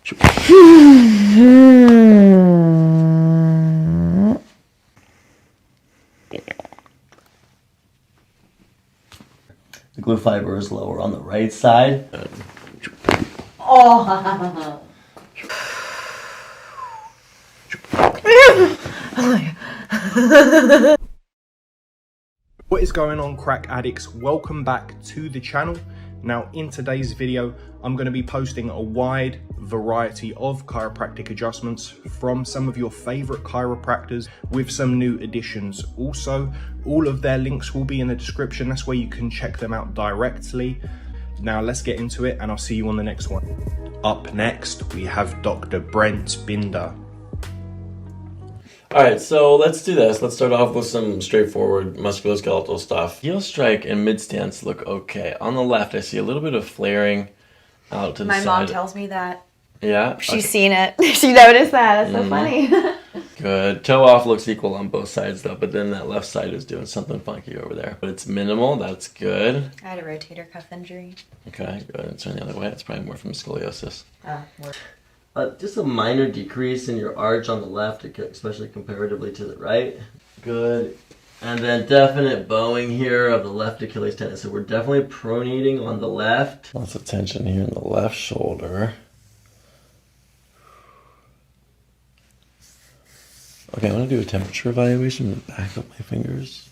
The glute fiber is lower on the right side. Oh. What is going on, crack addicts? Welcome back to the channel. Now in today's video I'm going to be posting a wide variety of chiropractic adjustments from some of your favorite chiropractors with some new additions. Also, all of their links will be in the description. That's where you can check them out directly. Now let's get into it and I'll see you on the next one. Up next we have Dr. Brent Binder. Alright, so let's do this. Let's start off with some straightforward musculoskeletal stuff. Heel strike and mid stance look okay. On the left, I see a little bit of flaring out to the side. My mom tells me that. Yeah? She's seen it. She noticed that. That's so funny. Good. Toe off looks equal on both sides though, but then that left side is doing something funky over there. But it's minimal. That's good. I had a rotator cuff injury. Okay, good. And turn the other way. It's probably more from scoliosis. Just a minor decrease in your arch on the left, especially comparatively to the right. Good. And then definite bowing here of the left Achilles tendon. So we're definitely pronating on the left. Lots of tension here in the left shoulder. Okay, I'm going to do a temperature evaluation and back up my fingers.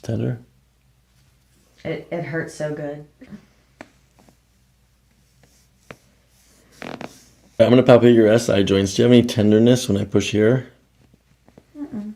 Tender? It hurts so good. I'm going to palpate your SI joints. Do you have any tenderness when I push here? Mm-mm.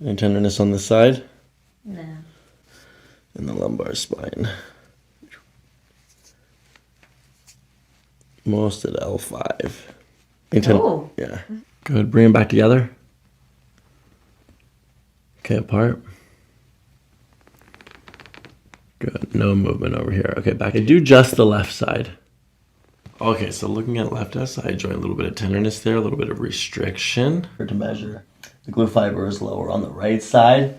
Any tenderness on this side? No. In the lumbar spine. Most at L5. Oh. Yeah. Good. Bring them back together. Okay, apart. Good. No movement over here. Okay, back. I do just the left side. Okay, so looking at left SI joint, a little bit of tenderness there, a little bit of restriction. To measure. The glute fiber is lower on the right side.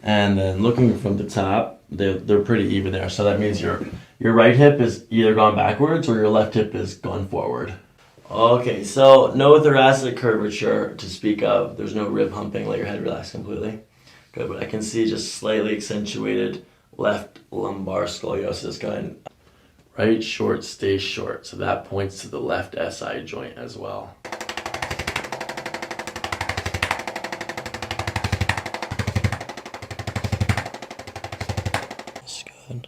And then looking from the top, they're pretty even there. So that means your right hip is either gone backwards or your left hip is gone forward. Okay, so no thoracic curvature to speak of. There's no rib humping. Let your head relax completely. Good, but I can see just slightly accentuated left lumbar scoliosis going. Right short stays short, so that points to the left SI joint as well. That's good.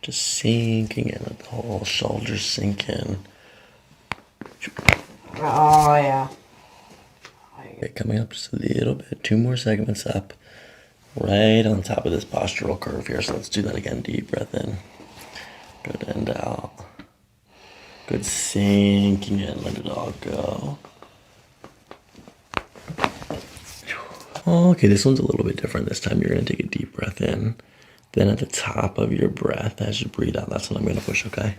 Just sinking in, let the whole shoulder sink in. Oh, yeah. Okay, coming up just a little bit, 2 more segments up. Right on top of this postural curve here. So let's do that again. Deep breath in. Good, and out. Good, sinking in. Let it all go. Okay, this one's a little bit different. This time you're going to take a deep breath in. Then at the top of your breath, as you breathe out, that's what I'm going to push, okay?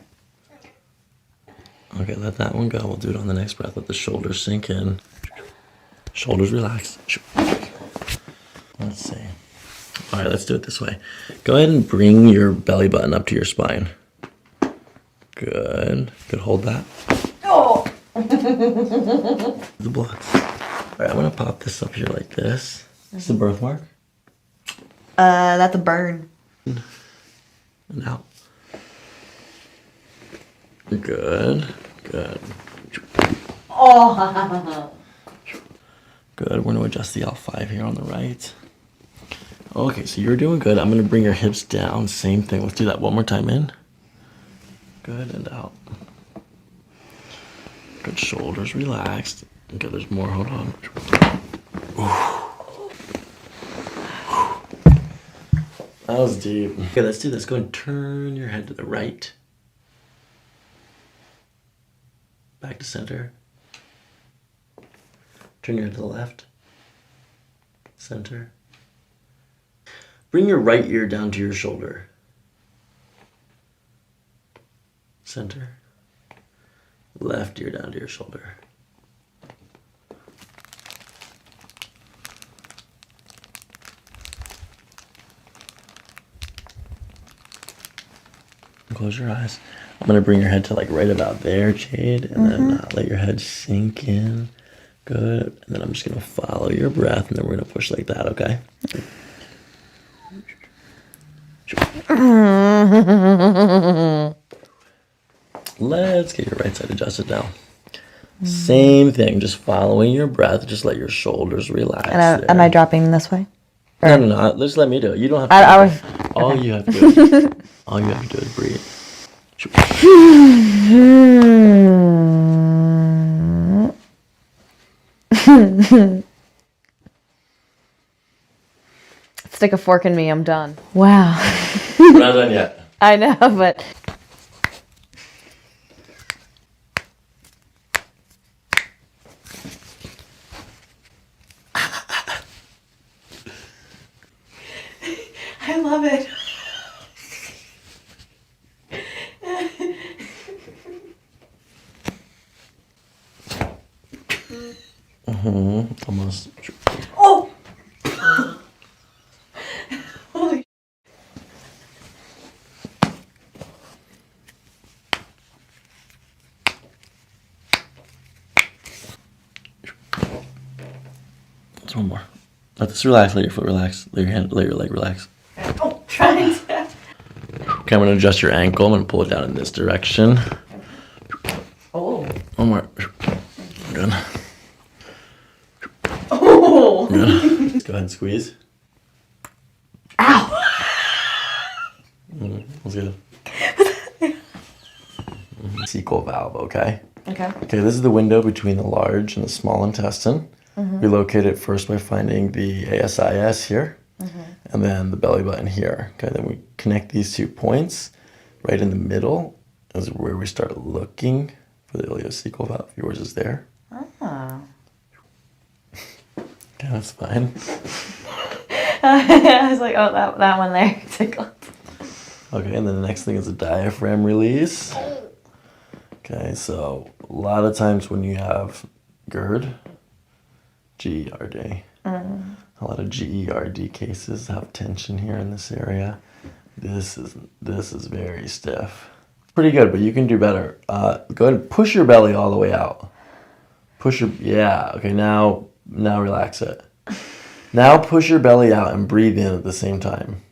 Okay, let that one go. We'll do it on the next breath. Let the shoulders sink in. Shoulders relax. Let's see. All right, let's do it this way. Go ahead and bring your belly button up to your spine. Good. Good, hold that. Oh! The blocks. All right, I'm gonna pop this up here like this. It's the birthmark. That's a burn. And out. Good. Good. Oh! Good. We're going to adjust the L5 here on the right. Okay, so you're doing good. I'm going to bring your hips down. Same thing. Let's do that one more time in. Good, and out. Good, shoulders relaxed. Okay, there's more. Hold on. That was deep. Okay, let's do this. Go and turn your head to the right. Back to center. Turn your head to the left. Center. Bring your right ear down to your shoulder. Center. Left ear down to your shoulder. Close your eyes. I'm gonna bring your head to like right about there, Jade, and then let your head sink in. Good. And then I'm just gonna follow your breath, and then we're gonna push like that, okay? Let's get your right side adjusted now. Same thing, just following your breath. Just let your shoulders relax. And am I dropping this way? No, no, no. Just let me do it. You don't have to. I was. All you have to do is, all you have to do is breathe. Stick a fork in me, I'm done. Wow. We're not done yet. I know, but. I love it. Almost. Oh! Holy. Just one more. Let this relax. Let your foot relax. Let your hand. Let your leg relax. Oh, trying to. Okay, I'm gonna adjust your ankle. I'm gonna pull it down in this direction. Oh. One more. Good. Oh. Good. Let's go ahead and squeeze. Ow. That's good. Cecal valve, okay? Okay. Okay, this is the window between the large and the small intestine. We locate it first by finding the ASIS here, and then the belly button here. Okay, then we connect these 2 points. Right in the middle is where we start looking for the ileocecal valve. Yours is there. Oh. Okay, that's fine. I was like, oh, that one there tickled. Okay, and then the next thing is the diaphragm release. Okay, so a lot of times when you have GERD, G-E-R-D, a lot of GERD cases have tension here in this area. This is very stiff. Pretty good, but you can do better. Go ahead and push your belly all the way out. Yeah, okay, now relax it. Now push your belly out and breathe in at the same time.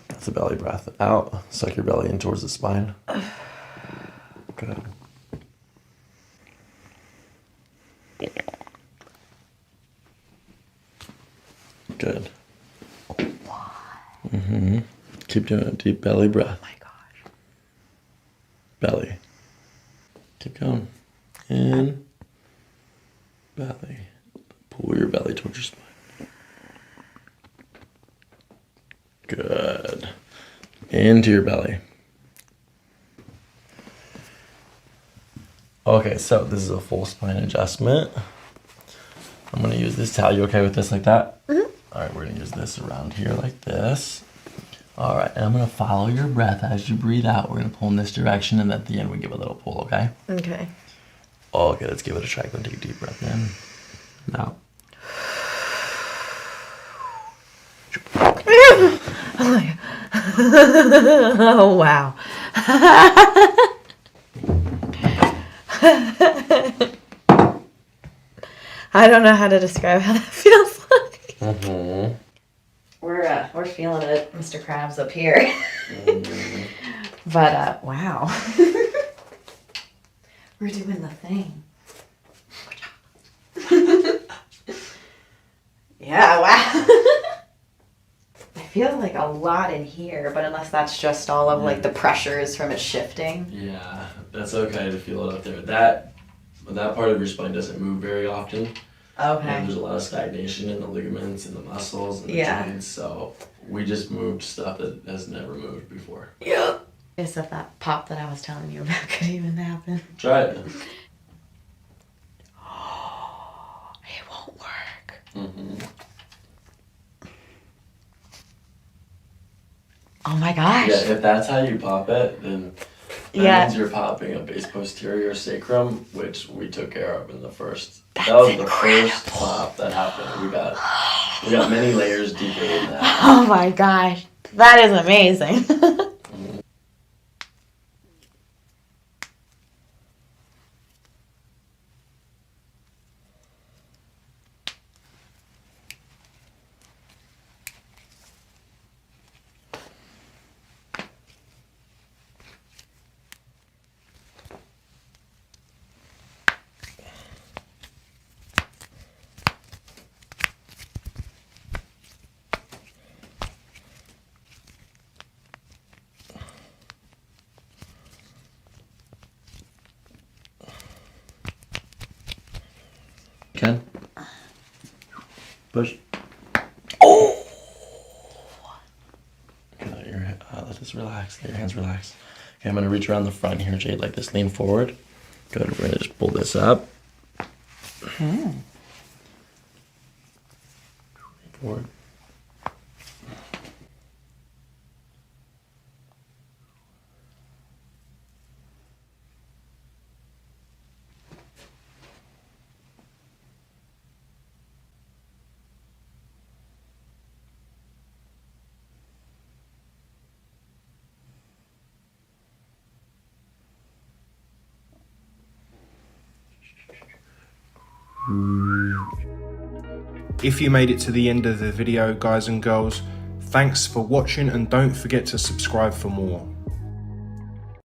That's a belly breath. Out. Suck your belly in towards the spine. Good. Good. Keep doing a deep belly breath. Oh my gosh. Belly. Keep going. In. Belly. Pull your belly towards your spine. Good. Into your belly. Okay, so this is a full spine adjustment. I'm gonna use this towel. You okay with this like that? Mm-hmm. All right, we're gonna use this around here like this. All right, and I'm gonna follow your breath as you breathe out. We're gonna pull in this direction, and at the end we give a little pull, okay? Okay. Okay, let's give it a try. Go and take a deep breath in. Now. Oh, wow. I don't know how to describe how that feels like. Mm-hmm. We're feeling it, Mr. Krabs up here. But wow. We're doing the thing. Yeah, wow. I feel like a lot in here, but unless that's just all of like the pressures from it shifting. Yeah, that's okay to feel it up there. That part of your spine doesn't move very often. Okay. And there's a lot of stagnation in the ligaments and the muscles and the joints, so we just moved stuff that has never moved before. Yeah. As if that pop that I was telling you about could even happen. Try it. It won't work. Mm-hmm. Oh my gosh. Yeah, if that's how you pop it, then that means you're popping a base posterior sacrum, which we took care of in the first. That was the first pop that happened. We got many layers deeper than that. Oh my gosh. That is amazing. Ken. Push. Oh! Okay, let this relax. Let your hands relax. Okay, I'm gonna reach around the front here, Jade, like this. Lean forward. Good. We're gonna just pull this up. Forward. If you made it to the end of the video, guys and girls, thanks for watching and don't forget to subscribe for more.